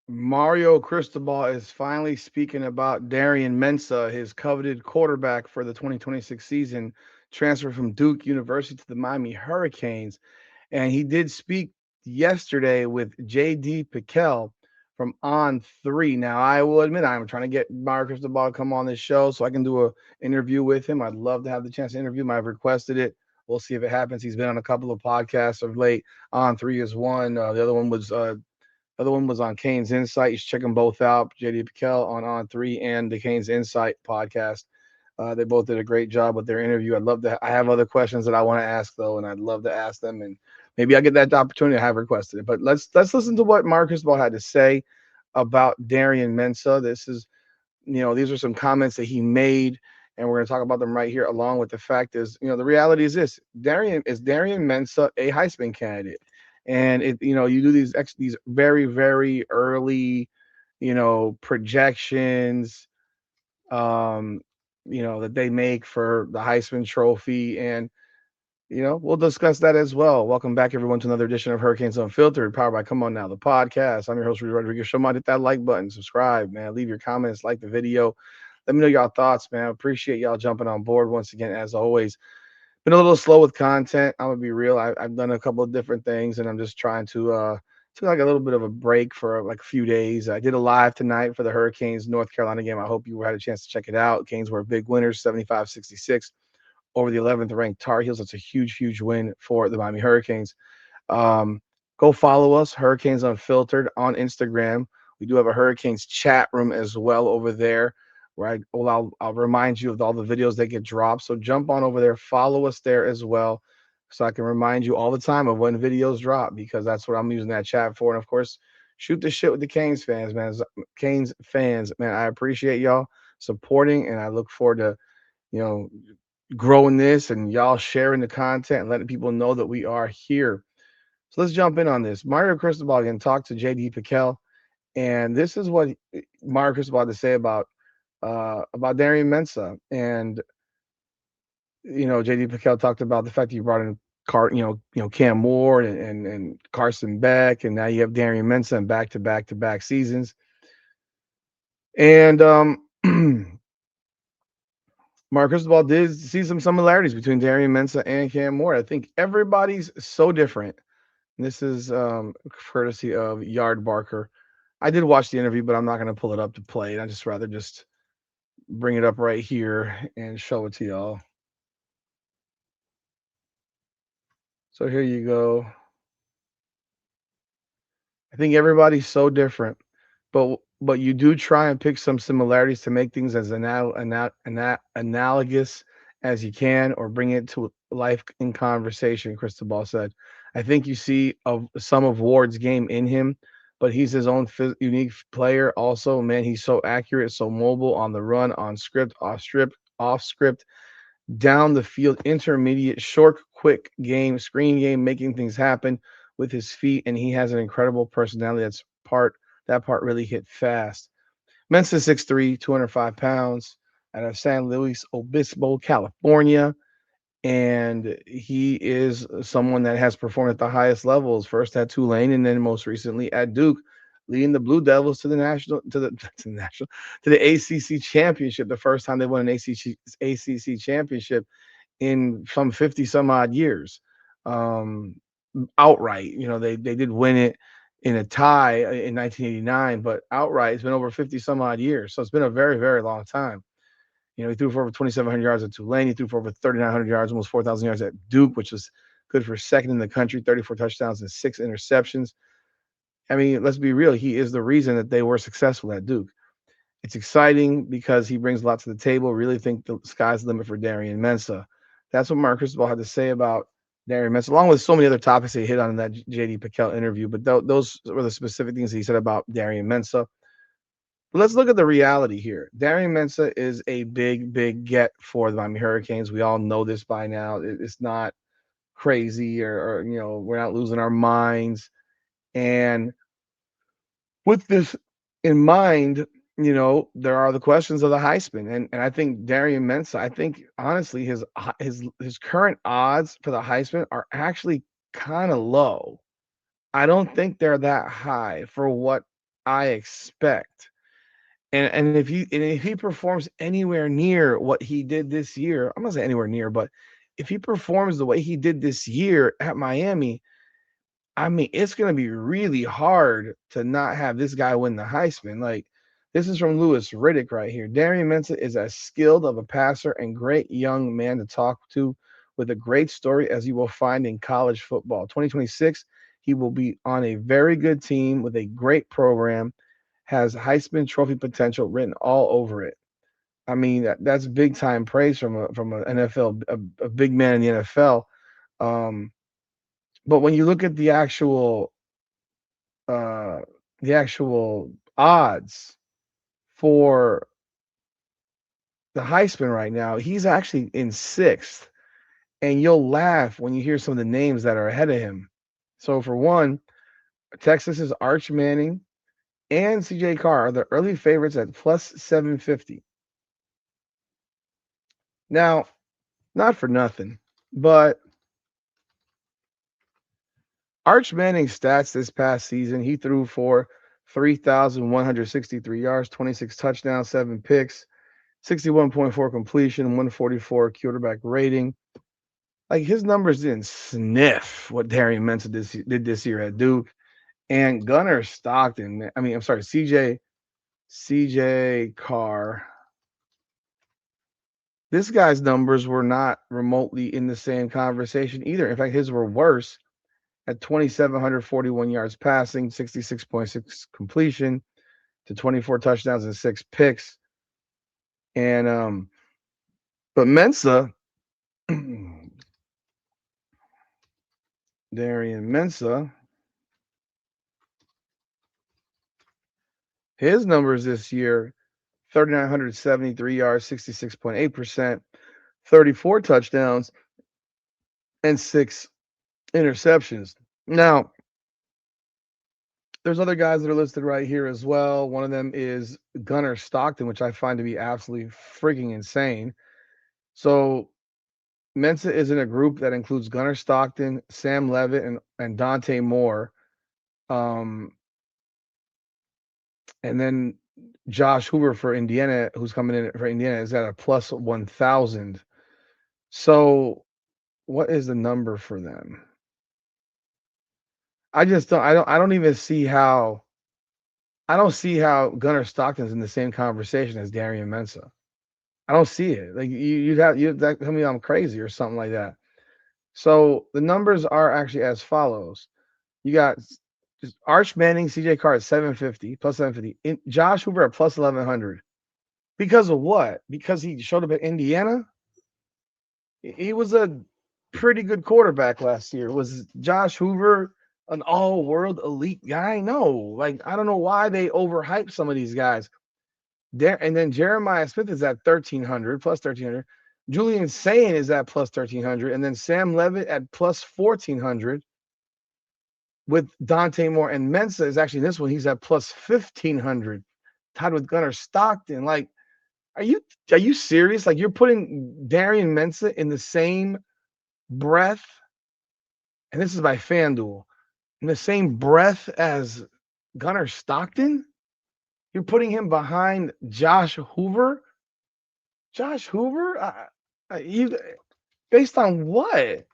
Mario Cristobal is finally speaking about Darian Mensah, his coveted quarterback for the 2026 season, transferred from Duke University to the Miami Hurricanes. And he did speak yesterday with JD Piquel from On Three. Now, I will admit I'm trying to get Mario Cristobal to come on this show so I can do a interview with him. I'd love to have the chance to interview him. I've requested it. We'll see if it happens. He's been on a couple of podcasts of late. On Three is one. The other one was on Kane's Insight. You should check them both out. JD Piquel on Three and the Kane's Insight podcast. They both did a great job with their interview. I'd love to. I have other questions that I want to ask though, and I'd love to ask them. And maybe I get that opportunity. I have requested it. But let's listen to what Marcus Ball had to say about Darian Mensah. These are some comments that he made, and we're going to talk about them right here. Along with the fact is, the reality is this: Darian Mensah a Heisman candidate, and you do these very very early, projections, um, that they make for the Heisman Trophy, and we'll discuss that as well. Welcome back, everyone, to another edition of Hurricanes Unfiltered, powered by Come On Now, the podcast. I'm your host, Rudy Rodriguez. Show me hit that like button, subscribe, man. Leave your comments, like the video. Let me know y'all thoughts, man. I appreciate y'all jumping on board once again, as always. Been a little slow with content. I'm gonna be real. I've done a couple of different things, and I'm just trying to take like a little bit of a break for like a few days. I did a live tonight for the Hurricanes North Carolina game. I hope you had a chance to check it out. Canes were big winners, 75-66 over the 11th ranked Tar Heels. That's a huge, huge win for the Miami Hurricanes. Um, Go follow us, Hurricanes Unfiltered, on Instagram. We do have a Hurricanes chat room as well over there, where I'll remind you of all the videos that get dropped. So jump on over there, follow us there as well, so I can remind you all the time of when videos drop, because that's what I'm using that chat for. And of course, shoot the shit with the Canes fans, man. Canes fans, man, I appreciate y'all supporting, and I look forward to you know growing this and y'all sharing the content and letting people know that we are here. So let's jump in on this. Mario Cristobal again talked to JD Piquel, and this is what Mario Cristobal had to say about Darian Mensah. And JD Piquel talked about the fact that you brought in Cam Ward and Carson Beck, and now you have Darian Mensah in back to back seasons. And Mark Cristobal did see some similarities between Darian Mensah and Cam Ward. I think everybody's so different. This is courtesy of Yard Barker. I did watch the interview, but I'm not going to pull it up to play it. I just rather just bring it up right here and show it to y'all. So here you go. I think everybody's so different, but you do try and pick some similarities to make things as analogous as you can, or bring it to life in conversation. Cristobal said, "I think you see of some of Ward's game in him, but he's his own unique player. Also, man, he's so accurate, so mobile on the run, on script, off script, down the field, intermediate, short, quick game, screen game, making things happen with his feet, and he has an incredible personality. That part really hit fast. Mensa 6'3", 205 pounds, out of San Luis Obispo, California. And he is someone that has performed at the highest levels, first at Tulane and then most recently at Duke, leading the Blue Devils to the national to the to the national to the ACC championship, the first time they won an ACC championship in some 50 some odd years. Um, Outright. They did win it in a tie in 1989, but outright it's been over 50 some odd years. So it's been a very, very long time. He threw for over 2,700 yards at Tulane. He threw for over 3,900 yards, almost 4,000 yards at Duke, which was good for second in the country, 34 touchdowns and 6 interceptions. I mean, let's be real. He is the reason that they were successful at Duke. It's exciting because he brings a lot to the table. Really think the sky's the limit for Darian Mensah. That's what Mark Cristobal had to say about Darian Mensah, along with so many other topics he hit on in that JD Piquel interview. But those were the specific things he said about Darian Mensah. But let's look at the reality here. Darian Mensah is a big, big get for the Miami Hurricanes. We all know this by now. It's not crazy, or we're not losing our minds. And with this in mind, there are the questions of the Heisman, and I think Darian Mensah. I think honestly, his current odds for the Heisman are actually kind of low. I don't think they're that high for what I expect. And if he performs anywhere near what he did this year, I'm not saying anywhere near, but if he performs the way he did this year at Miami, I mean, it's going to be really hard to not have this guy win the Heisman. Like, this is from Lewis Riddick right here. Darian Mensah is as skilled of a passer and great young man to talk to with a great story as you will find in college football. 2026, he will be on a very good team with a great program, has Heisman Trophy potential written all over it. I mean, that's big time praise from an NFL, a big man in the NFL. Um, but when you look at uh, the actual odds for the Heisman right now, he's actually in sixth, and you'll laugh when you hear some of the names that are ahead of him. So for one, Texas's Arch Manning and CJ Carr are the early favorites at plus 750. Now, not for nothing, but Arch Manning's stats this past season, he threw for 3,163 yards, 26 touchdowns, 7 picks, 61.4 completion, 144 quarterback rating. Like his numbers didn't sniff what Darian Mensah did this year at Duke. And Gunnar Stockton, I mean, I'm sorry, CJ Carr. This guy's numbers were not remotely in the same conversation either. In fact, his were worse at 2,741 yards passing, 66.6 completion to 24 touchdowns and 6 picks. And but Mensah, Darian Mensah, his numbers this year 3,973 yards, 66.8%, 34 touchdowns, and 6 interceptions. Now, there's other guys that are listed right here as well. One of them is Gunnar Stockton, which I find to be absolutely freaking insane. So Mensa is in a group that includes Gunnar Stockton, Sam Levitt, and Dante Moore. Um, and then Josh Hoover for Indiana, who's coming in for Indiana, is at a plus 1,000. So what is the number for them? I don't even see how I don't see how Gunnar Stockton's in the same conversation as Darian Mensah. I don't see it. Like you'd tell me I'm crazy or something like that. So the numbers are actually as follows. You got just Arch Manning, CJ Carr at 750 plus 750. Josh Hoover at plus 1100. Because of what? Because he showed up at Indiana. He was a pretty good quarterback last year. Was Josh Hoover an all-world elite guy? No. Like I don't know why they overhype some of these guys. There and then Jeremiah Smith is at 1,300 plus 1,300. Julian Sayin is at plus 1,300, and then Sam Levitt at plus 1,400. With Dante Moore and Mensah is actually in this one. He's at plus 1,500, tied with Gunnar Stockton. Like, are you serious? Like, you're putting Darian Mensah in the same breath, and this is by FanDuel, in the same breath as Gunnar Stockton? You're putting him behind Josh Hoover? Josh Hoover? You based on what?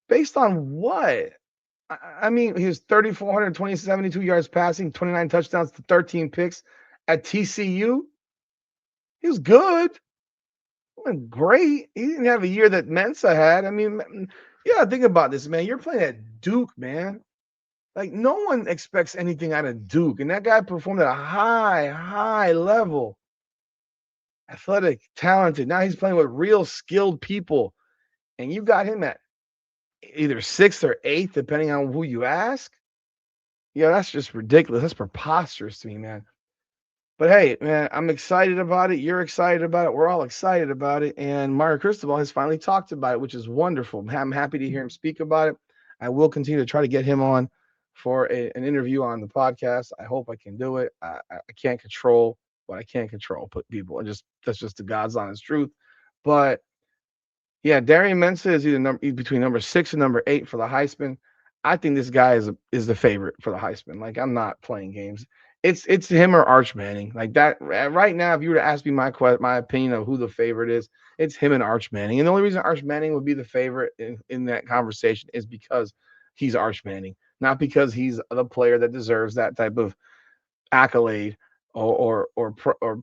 Based on what? I mean, he was 3,420, 72 yards passing, 29 touchdowns to 13 picks at TCU. He was good. He wasn't great. He didn't have a year that Mensa had. I mean, yeah, think about this, man. You're playing at Duke, man. Like, no one expects anything out of Duke. And that guy performed at a high level. Athletic, talented. Now he's playing with real skilled people. And you got him at either sixth or eighth, depending on who you ask. Yeah, that's just ridiculous. That's preposterous to me, man. But hey, man, I'm excited about it. You're excited about it. We're all excited about it. And Mario Cristobal has finally talked about it, which is wonderful. I'm happy to hear him speak about it. I will continue to try to get him on for an interview on the podcast. I hope I can do it. I can't control what I can't control, put people. And just that's just the God's honest truth. But yeah, Darian Mensah is either between number 6 and number 8 for the Heisman. I think this guy is the favorite for the Heisman. Like I'm not playing games. It's him or Arch Manning. Like that right now. If you were to ask me my opinion of who the favorite is, it's him and Arch Manning. And the only reason Arch Manning would be the favorite in that conversation is because he's Arch Manning, not because he's the player that deserves that type of accolade or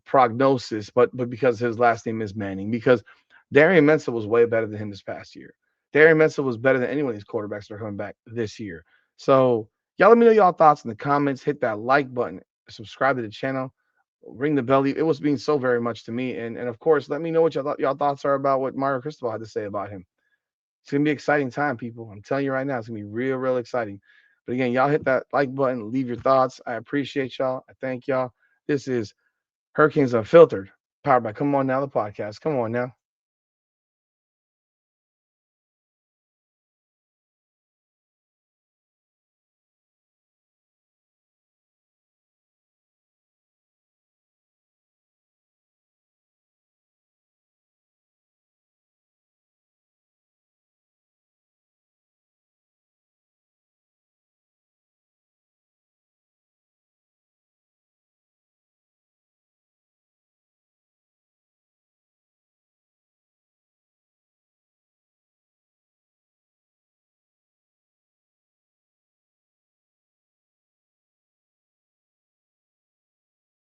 prognosis, but because his last name is Manning. Because Darian Mensah was way better than him this past year. Darian Mensah was better than any of these quarterbacks that are coming back this year. So y'all let me know y'all thoughts in the comments. Hit that like button, subscribe to the channel, ring the bell. It was mean so very much to me. And of course, let me know what y'all thoughts are about what Mario Cristobal had to say about him. It's gonna be an exciting time, people. I'm telling you right now, it's gonna be real, real exciting. But again, y'all hit that like button, leave your thoughts. I appreciate y'all. I thank y'all. This is Hurricanes Unfiltered, powered by Come On Now, the podcast. Come on now.